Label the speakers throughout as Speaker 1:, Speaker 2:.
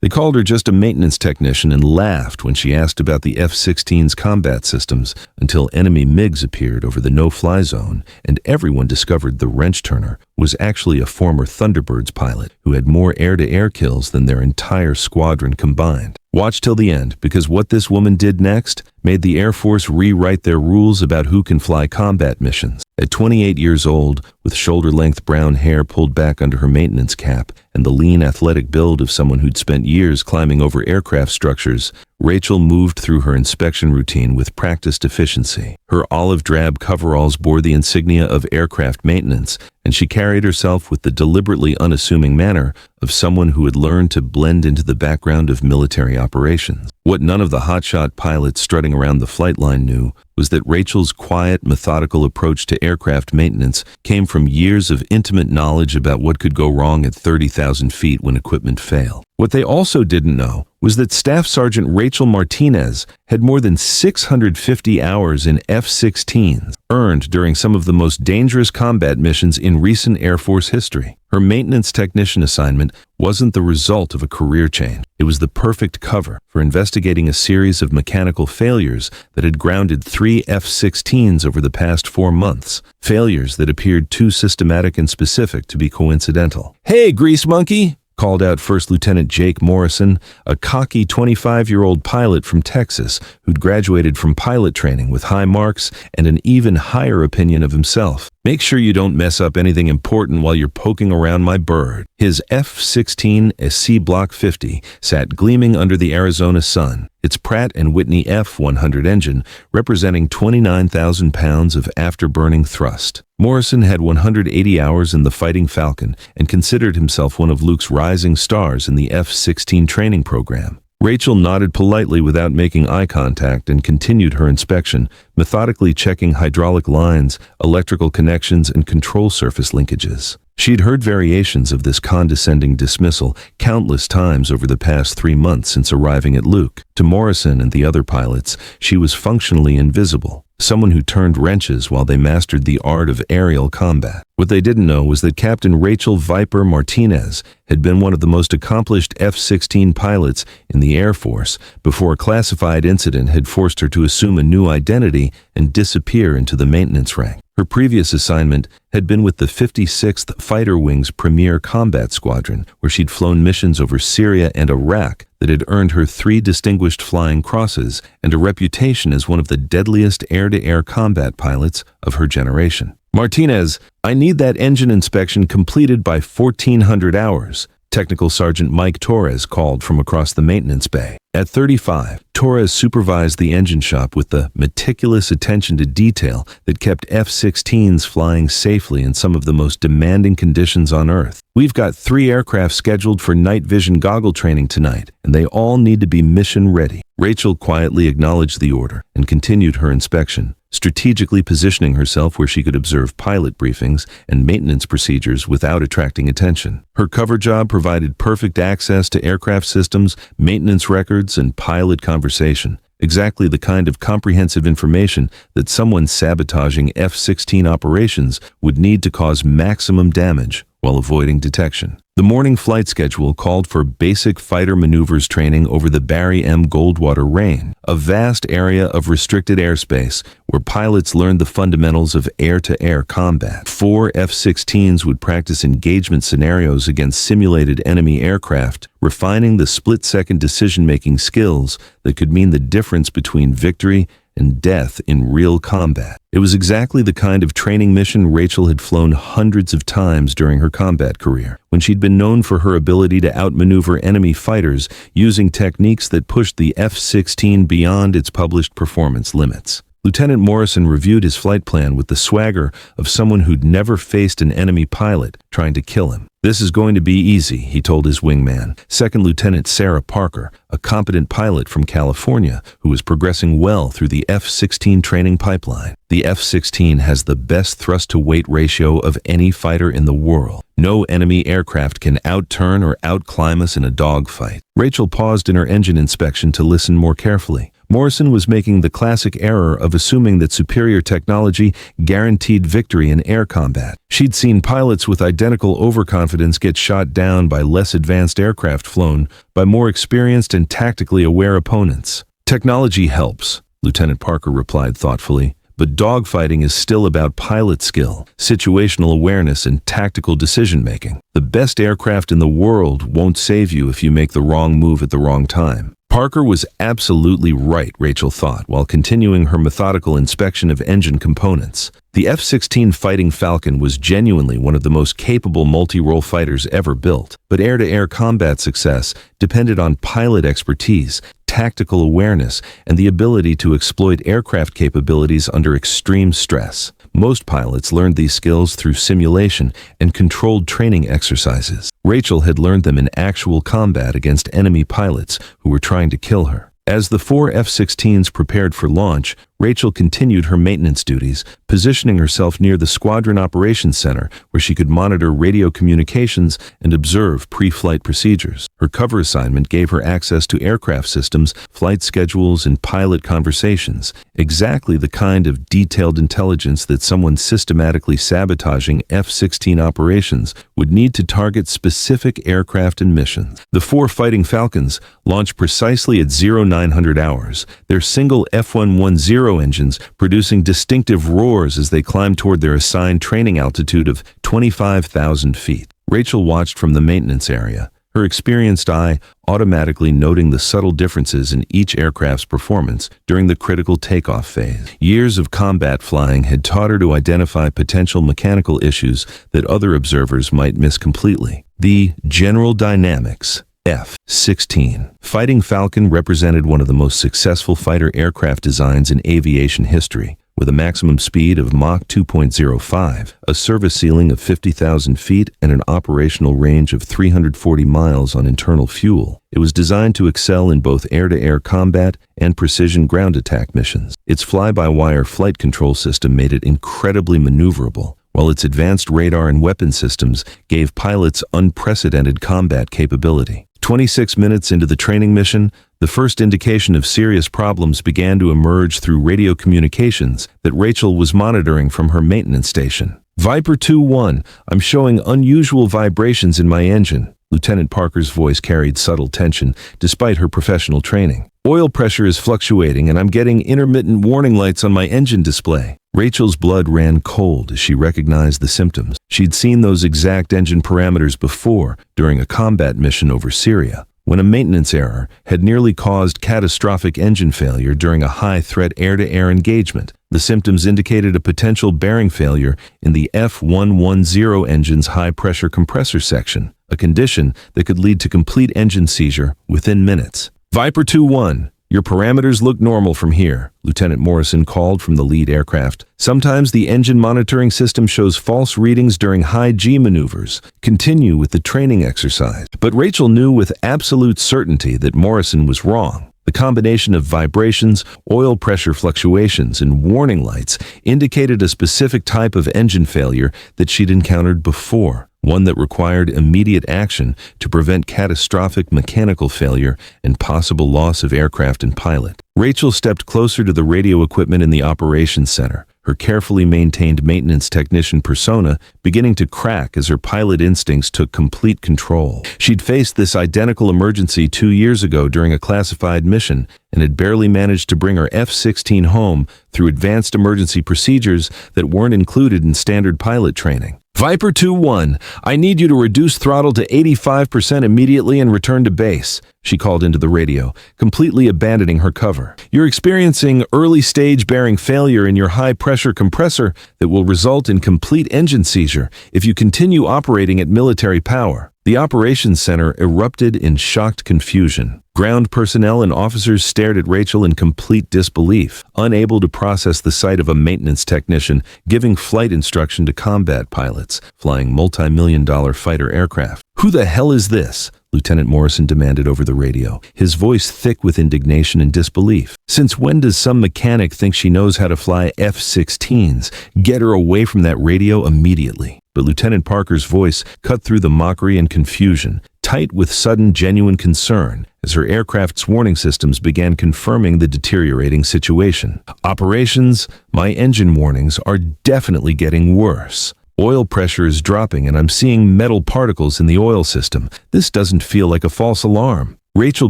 Speaker 1: They called her just a maintenance technician and laughed when she asked about the F-16's combat systems until enemy MiGs appeared over the no-fly zone and everyone discovered the wrench turner was actually a former Thunderbirds pilot who had more air-to-air kills than their entire squadron combined. Watch till the end, because what this woman did next made the Air Force rewrite their rules about who can fly combat missions. At 28 years old, with shoulder-length brown hair pulled back under her maintenance cap and the lean athletic build of someone who'd spent years climbing over aircraft structures, Rachel moved through her inspection routine with practiced efficiency. Her olive drab coveralls bore the insignia of aircraft maintenance, and she carried herself with the deliberately unassuming manner of someone who had learned to blend into the background of military operations. What none of the hotshot pilots strutting around the flight line knew was that Rachel's quiet, methodical approach to aircraft maintenance came from years of intimate knowledge about what could go wrong at 30,000 feet when equipment failed. What they also didn't know was that Staff Sergeant Rachel Martinez had more than 650 hours in F-16s, earned during some of the most dangerous combat missions in recent Air Force history. Her maintenance technician assignment wasn't the result of a career change. It was the perfect cover for investigating a series of mechanical failures that had grounded 3 F-16s over the past 4 months, failures that appeared too systematic and specific to be coincidental. "Hey, grease monkey!" called out First Lieutenant Jake Morrison, a cocky 25-year-old pilot from Texas who'd graduated from pilot training with high marks and an even higher opinion of himself. "Make sure you don't mess up anything important while you're poking around my bird." His F-16 SC Block 50 sat gleaming under the Arizona sun, its Pratt & Whitney F-100 engine representing 29,000 pounds of afterburning thrust. Morrison had 180 hours in the Fighting Falcon and considered himself one of Luke's rising stars in the F-16 training program. Rachel nodded politely without making eye contact and continued her inspection, methodically checking hydraulic lines, electrical connections, and control surface linkages. She'd heard variations of this condescending dismissal countless times over the past 3 months since arriving at Luke. To Morrison and the other pilots, she was functionally invisible, someone who turned wrenches while they mastered the art of aerial combat. What they didn't know was that Captain Rachel Viper Martinez had been one of the most accomplished F-16 pilots in the Air Force before a classified incident had forced her to assume a new identity and disappear into the maintenance rank. Her previous assignment had been with the 56th Fighter Wing's Premier Combat Squadron, where she'd flown missions over Syria and Iraq that had earned her 3 distinguished flying crosses and a reputation as one of the deadliest air-to-air combat pilots of her generation. "Martinez, I need that engine inspection completed by 1400 hours, Technical Sergeant Mike Torres called from across the maintenance bay. At 35, Torres supervised the engine shop with the meticulous attention to detail that kept F-16s flying safely in some of the most demanding conditions on Earth. "We've got 3 aircraft scheduled for night vision goggle training tonight, and they all need to be mission ready." Rachel quietly acknowledged the order and continued her inspection, strategically positioning herself where she could observe pilot briefings and maintenance procedures without attracting attention. Her cover job provided perfect access to aircraft systems, maintenance records, and pilot conversation, exactly the kind of comprehensive information that someone sabotaging F-16 operations would need to cause maximum damage while avoiding detection. The morning flight schedule called for basic fighter maneuvers training over the Barry M. Goldwater Range, a vast area of restricted airspace where pilots learned the fundamentals of air-to-air combat. 4 F-16s would practice engagement scenarios against simulated enemy aircraft, refining the split-second decision-making skills that could mean the difference between victory and death in real combat. It was exactly the kind of training mission Rachel had flown hundreds of times during her combat career, when she'd been known for her ability to outmaneuver enemy fighters using techniques that pushed the F-16 beyond its published performance limits. Lieutenant Morrison reviewed his flight plan with the swagger of someone who'd never faced an enemy pilot trying to kill him. "This is going to be easy," he told his wingman, Second Lieutenant Sarah Parker, a competent pilot from California who was progressing well through the F-16 training pipeline. "The F-16 has the best thrust-to-weight ratio of any fighter in the world. No enemy aircraft can outturn or outclimb us in a dogfight." Rachel paused in her engine inspection to listen more carefully. Morrison was making the classic error of assuming that superior technology guaranteed victory in air combat. She'd seen pilots with identical overconfidence get shot down by less advanced aircraft flown by more experienced and tactically aware opponents. "Technology helps," Lieutenant Parker replied thoughtfully, "but dogfighting is still about pilot skill, situational awareness, and tactical decision-making. The best aircraft in the world won't save you if you make the wrong move at the wrong time." Parker was absolutely right, Rachel thought, while continuing her methodical inspection of engine components. The F-16 Fighting Falcon was genuinely one of the most capable multi-role fighters ever built, but air-to-air combat success depended on pilot expertise, tactical awareness, and the ability to exploit aircraft capabilities under extreme stress. Most pilots learned these skills through simulation and controlled training exercises. Rachel had learned them in actual combat against enemy pilots who were trying to kill her. As the 4 F-16s prepared for launch, Rachel continued her maintenance duties, positioning herself near the Squadron Operations Center where she could monitor radio communications and observe pre-flight procedures. Her cover assignment gave her access to aircraft systems, flight schedules, and pilot conversations, exactly the kind of detailed intelligence that someone systematically sabotaging F-16 operations would need to target specific aircraft and missions. The 4 Fighting Falcons launched precisely at 0900 hours, their single F-110 engines producing distinctive roars as they climbed toward their assigned training altitude of 25,000 feet. Rachel watched from the maintenance area, her experienced eye automatically noting the subtle differences in each aircraft's performance during the critical takeoff phase. Years of combat flying had taught her to identify potential mechanical issues that other observers might miss completely. The general dynamics. F-16 Fighting Falcon represented one of the most successful fighter aircraft designs in aviation history. With a maximum speed of Mach 2.05, a service ceiling of 50,000 feet, and an operational range of 340 miles on internal fuel, it was designed to excel in both air-to-air combat and precision ground attack missions. Its fly-by-wire flight control system made it incredibly maneuverable, while its advanced radar and weapon systems gave pilots unprecedented combat capability. 26 minutes into the training mission, the first indication of serious problems began to emerge through radio communications that Rachel was monitoring from her maintenance station. "Viper 2-1, I'm showing unusual vibrations in my engine." Lieutenant Parker's voice carried subtle tension despite her professional training. "Oil pressure is fluctuating and I'm getting intermittent warning lights on my engine display." Rachel's blood ran cold as she recognized the symptoms. She'd seen those exact engine parameters before during a combat mission over Syria, when a maintenance error had nearly caused catastrophic engine failure during a high-threat air-to-air engagement. The symptoms indicated a potential bearing failure in the F-110 engine's high-pressure compressor section, a condition that could lead to complete engine seizure within minutes. "Viper 2-1, your parameters look normal from here," Lieutenant Morrison called from the lead aircraft. "Sometimes the engine monitoring system shows false readings during high-G maneuvers. Continue with the training exercise." But Rachel knew with absolute certainty that Morrison was wrong. The combination of vibrations, oil pressure fluctuations, and warning lights indicated a specific type of engine failure that she'd encountered before, one that required immediate action to prevent catastrophic mechanical failure and possible loss of aircraft and pilot. Rachel stepped closer to the radio equipment in the operations center, her carefully maintained maintenance technician persona beginning to crack as her pilot instincts took complete control. She'd faced this identical emergency 2 years ago during a classified mission and had barely managed to bring her F-16 home through advanced emergency procedures that weren't included in standard pilot training. "Viper 2-1, I need you to reduce throttle to 85% immediately and return to base," she called into the radio, completely abandoning her cover. "You're experiencing early-stage bearing failure in your high-pressure compressor that will result in complete engine seizure if you continue operating at military power." The operations center erupted in shocked confusion. Ground personnel and officers stared at Rachel in complete disbelief, unable to process the sight of a maintenance technician giving flight instruction to combat pilots flying multi-million-dollar fighter aircraft. "Who the hell is this?" Lieutenant Morrison demanded over the radio, his voice thick with indignation and disbelief. "Since when does some mechanic think she knows how to fly F-16s? Get her away from that radio immediately." But Lieutenant Parker's voice cut through the mockery and confusion, tight with sudden, genuine concern. as her aircraft's warning systems began confirming the deteriorating situation. "Operations, my engine warnings are definitely getting worse. Oil pressure is dropping and I'm seeing metal particles in the oil system. This doesn't feel like a false alarm." Rachel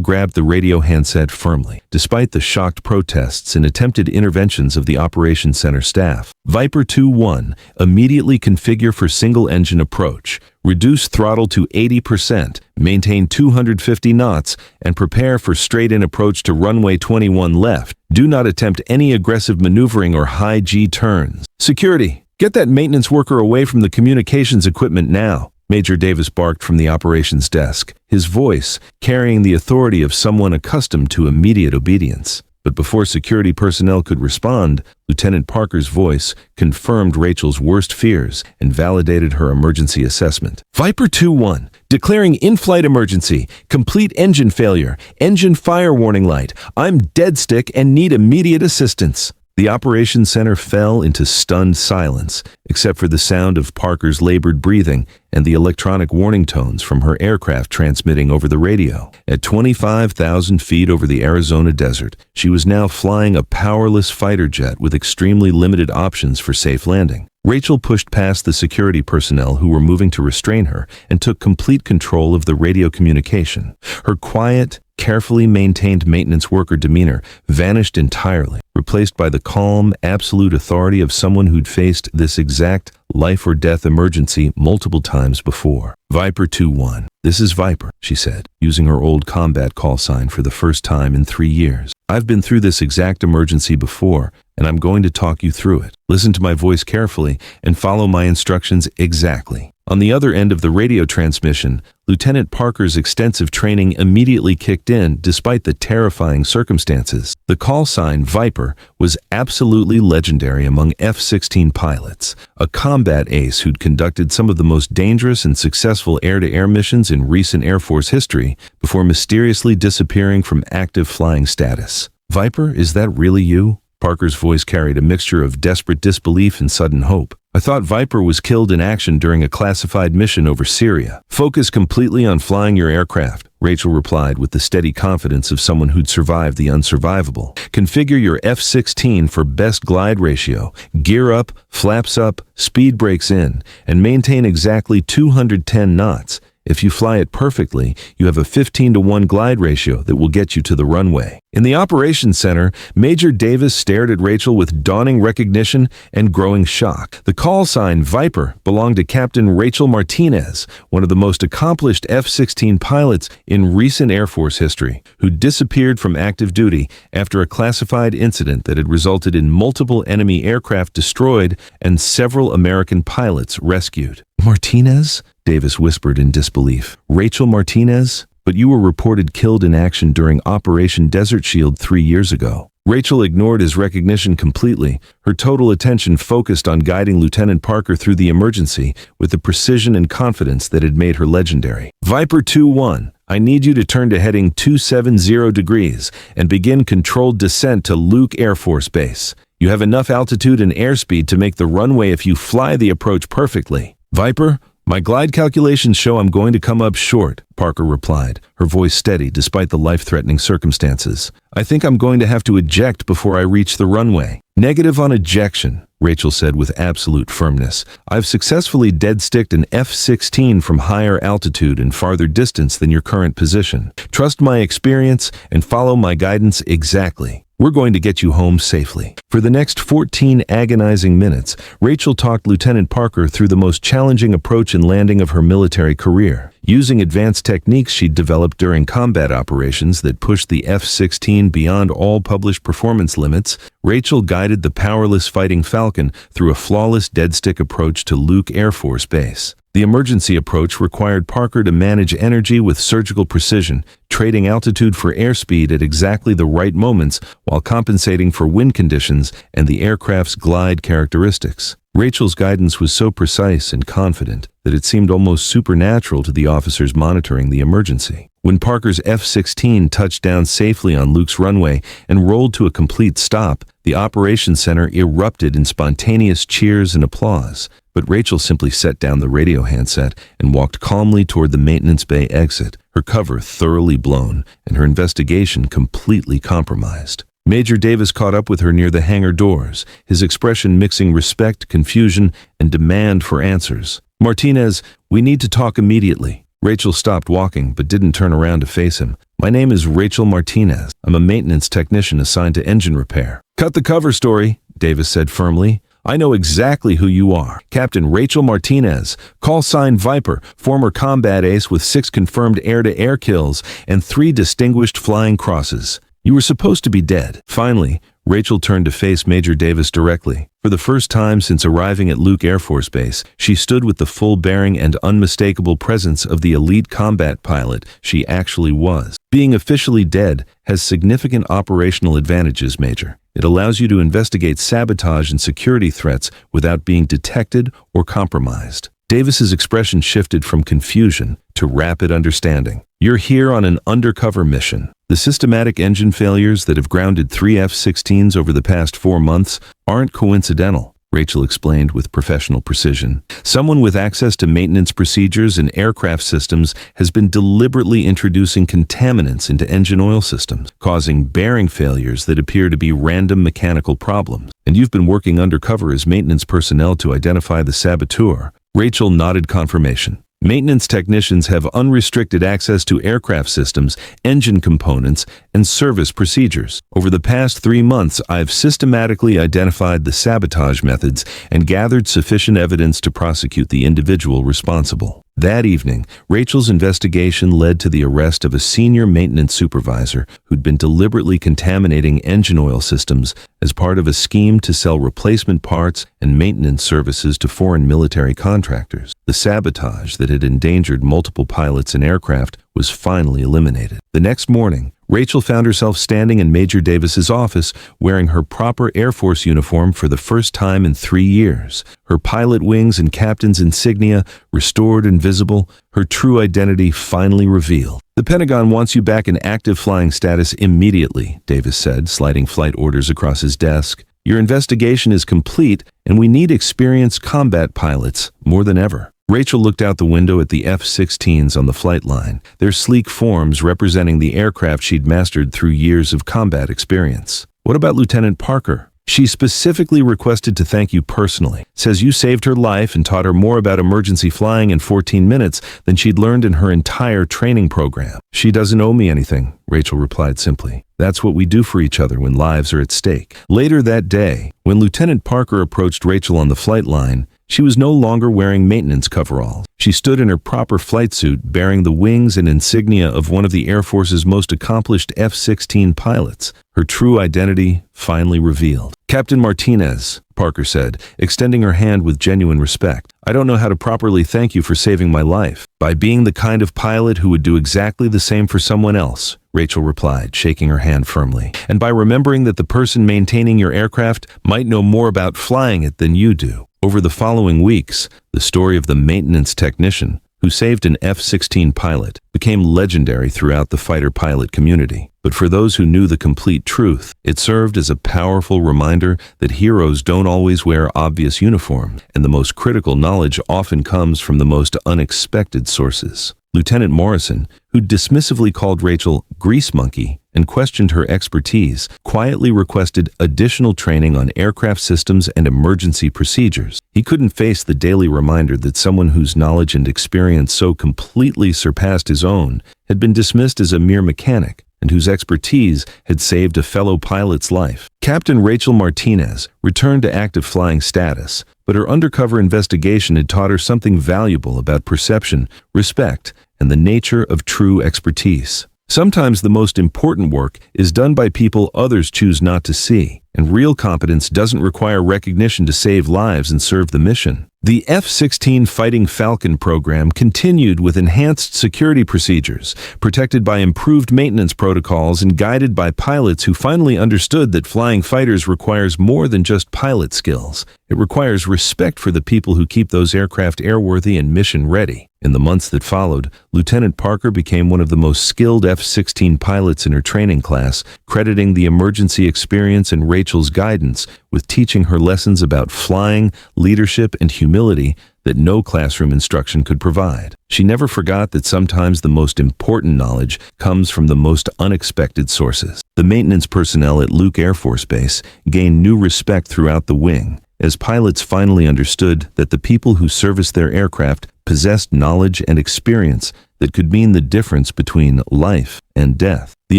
Speaker 1: grabbed the radio handset firmly, despite the shocked protests and attempted interventions of the Operations Center staff. Viper 2-1, immediately configure for single-engine approach. Reduce throttle to 80%, maintain 250 knots, and prepare for straight-in approach to runway 21 left. Do not attempt any aggressive maneuvering or high G turns. Security, get that maintenance worker away from the communications equipment now, Major Davis barked from the operations desk, his voice carrying the authority of someone accustomed to immediate obedience. But before security personnel could respond, Lieutenant Parker's voice confirmed Rachel's worst fears and validated her emergency assessment. Viper 2-1, declaring in-flight emergency, complete engine failure, engine fire warning light. I'm dead stick and need immediate assistance. The Operations Center fell into stunned silence, except for the sound of Parker's labored breathing and the electronic warning tones from her aircraft transmitting over the radio. At 25,000 feet over the Arizona desert, she was now flying a powerless fighter jet with extremely limited options for safe landing. Rachel pushed past the security personnel who were moving to restrain her and took complete control of the radio communication. Her quiet, carefully maintained maintenance worker demeanor vanished entirely, replaced by the calm, absolute authority of someone who'd faced this exact life-or-death emergency multiple times before. Viper 2-1. This is Viper, she said, using her old combat call sign for the first time in 3 years. I've been through this exact emergency before, and I'm going to talk you through it. Listen to my voice carefully and follow my instructions exactly. On the other end of the radio transmission, Lieutenant Parker's extensive training immediately kicked in despite the terrifying circumstances. The call sign Viper was absolutely legendary among F-16 pilots, a combat ace who'd conducted some of the most dangerous and successful air-to-air missions in recent Air Force history before mysteriously disappearing from active flying status. "Viper, is that really you?" Parker's voice carried a mixture of desperate disbelief and sudden hope. "I thought Viper was killed in action during a classified mission over Syria. Focus completely on flying your aircraft," Rachel replied with the steady confidence of someone who'd survived the unsurvivable. "Configure your F-16 for best glide ratio. Gear up, flaps up, speed brakes in, and maintain exactly 210 knots. If you fly it perfectly, you have a 15-to-1 glide ratio that will get you to the runway." In the Operations Center, Major Davis stared at Rachel with dawning recognition and growing shock. The call sign Viper belonged to Captain Rachel Martinez, one of the most accomplished F-16 pilots in recent Air Force history, who disappeared from active duty after a classified incident that had resulted in multiple enemy aircraft destroyed and several American pilots rescued. "Martinez?" Davis whispered in disbelief. "Rachel Martinez? But you were reported killed in action during Operation Desert Shield 3 years ago." Rachel ignored his recognition completely, her total attention focused on guiding Lieutenant Parker through the emergency with the precision and confidence that had made her legendary. "Viper 2-1, I need you to turn to heading 270 degrees and begin controlled descent to Luke Air Force Base. You have enough altitude and airspeed to make the runway if you fly the approach perfectly." "Viper, my glide calculations show I'm going to come up short," Parker replied, her voice steady despite the life-threatening circumstances. "I think I'm going to have to eject before I reach the runway." "Negative on ejection," Rachel said with absolute firmness. "I've successfully dead-sticked an F-16 from higher altitude and farther distance than your current position. Trust my experience and follow my guidance exactly. We're going to get you home safely." For the next 14 agonizing minutes, Rachel talked Lieutenant Parker through the most challenging approach and landing of her military career. Using advanced techniques she'd developed during combat operations that pushed the F-16 beyond all published performance limits, Rachel guided the powerless Fighting Falcon through a flawless dead-stick approach to Luke Air Force Base. The emergency approach required Parker to manage energy with surgical precision, trading altitude for airspeed at exactly the right moments while compensating for wind conditions and the aircraft's glide characteristics. Rachel's guidance was so precise and confident that it seemed almost supernatural to the officers monitoring the emergency. When Parker's F-16 touched down safely on Luke's runway and rolled to a complete stop, the Operations Center erupted in spontaneous cheers and applause. But Rachel simply set down the radio handset and walked calmly toward the maintenance bay exit, her cover thoroughly blown, and her investigation completely compromised. Major Davis caught up with her near the hangar doors, his expression mixing respect, confusion, and demand for answers. "Martinez, we need to talk immediately." Rachel stopped walking but didn't turn around to face him. "My name is Rachel Martinez. I'm a maintenance technician assigned to engine repair." "Cut the cover story," Davis said firmly. "I know exactly who you are. Captain Rachel Martinez, call sign Viper, former combat ace with 6 confirmed air-to-air kills and 3 distinguished flying crosses. You were supposed to be dead." Finally, Rachel turned to face Major Davis directly. For the first time since arriving at Luke Air Force Base, she stood with the full bearing and unmistakable presence of the elite combat pilot she actually was. "Being officially dead has significant operational advantages, Major. It allows you to investigate sabotage and security threats without being detected or compromised." Davis's expression shifted from confusion to rapid understanding. "You're here on an undercover mission. The systematic engine failures that have grounded 3 F-16s over the past 4 months aren't coincidental," Rachel explained with professional precision. "Someone with access to maintenance procedures and aircraft systems has been deliberately introducing contaminants into engine oil systems, causing bearing failures that appear to be random mechanical problems. And you've been working undercover as maintenance personnel to identify the saboteur." Rachel nodded confirmation. "Maintenance technicians have unrestricted access to aircraft systems, engine components, and service procedures. Over the past 3 months, I've systematically identified the sabotage methods and gathered sufficient evidence to prosecute the individual responsible." That evening, Rachel's investigation led to the arrest of a senior maintenance supervisor who'd been deliberately contaminating engine oil systems as part of a scheme to sell replacement parts and maintenance services to foreign military contractors. The sabotage that had endangered multiple pilots and aircraft was finally eliminated. The next morning, Rachel found herself standing in Major Davis's office wearing her proper Air Force uniform for the first time in 3 years. Her pilot wings and captain's insignia restored and visible, her true identity finally revealed. "The Pentagon wants you back in active flying status immediately," Davis said, sliding flight orders across his desk. "Your investigation is complete, and we need experienced combat pilots more than ever." Rachel looked out the window at the F-16s on the flight line, their sleek forms representing the aircraft she'd mastered through years of combat experience. "What about Lieutenant Parker? She specifically requested to thank you personally. Says you saved her life and taught her more about emergency flying in 14 minutes than she'd learned in her entire training program." "She doesn't owe me anything," Rachel replied simply. "That's what we do for each other when lives are at stake." Later that day, when Lieutenant Parker approached Rachel on the flight line, she was no longer wearing maintenance coveralls. She stood in her proper flight suit, bearing the wings and insignia of one of the Air Force's most accomplished F-16 pilots. Her true identity finally revealed. "Captain Martinez," Parker said, extending her hand with genuine respect. "I don't know how to properly thank you for saving my life." "By being the kind of pilot who would do exactly the same for someone else," Rachel replied, shaking her hand firmly. "And by remembering that the person maintaining your aircraft might know more about flying it than you do." Over the following weeks, the story of the maintenance technician who saved an F-16 pilot became legendary throughout the fighter pilot community. But for those who knew the complete truth, it served as a powerful reminder that heroes don't always wear obvious uniforms, and the most critical knowledge often comes from the most unexpected sources. Lieutenant Morrison, who dismissively called Rachel "grease monkey" and questioned her expertise, quietly requested additional training on aircraft systems and emergency procedures. He couldn't face the daily reminder that someone whose knowledge and experience so completely surpassed his own had been dismissed as a mere mechanic, and whose expertise had saved a fellow pilot's life. Captain Rachel Martinez returned to active flying status, but her undercover investigation had taught her something valuable about perception, respect, and the nature of true expertise. Sometimes the most important work is done by people others choose not to see, and real competence doesn't require recognition to save lives and serve the mission. The F-16 Fighting Falcon program continued with enhanced security procedures, protected by improved maintenance protocols and guided by pilots who finally understood that flying fighters requires more than just pilot skills. It requires respect for the people who keep those aircraft airworthy and mission-ready. In the months that followed, Lieutenant Parker became one of the most skilled F-16 pilots in her training class, crediting the emergency experience and Rachel's guidance with teaching her lessons about flying, leadership, and humility that no classroom instruction could provide. She never forgot that sometimes the most important knowledge comes from the most unexpected sources. The maintenance personnel at Luke Air Force Base gained new respect throughout the wing, as pilots finally understood that the people who serviced their aircraft possessed knowledge and experience that could mean the difference between life and death. The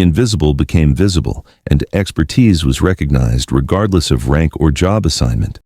Speaker 1: invisible became visible, and expertise was recognized regardless of rank or job assignment.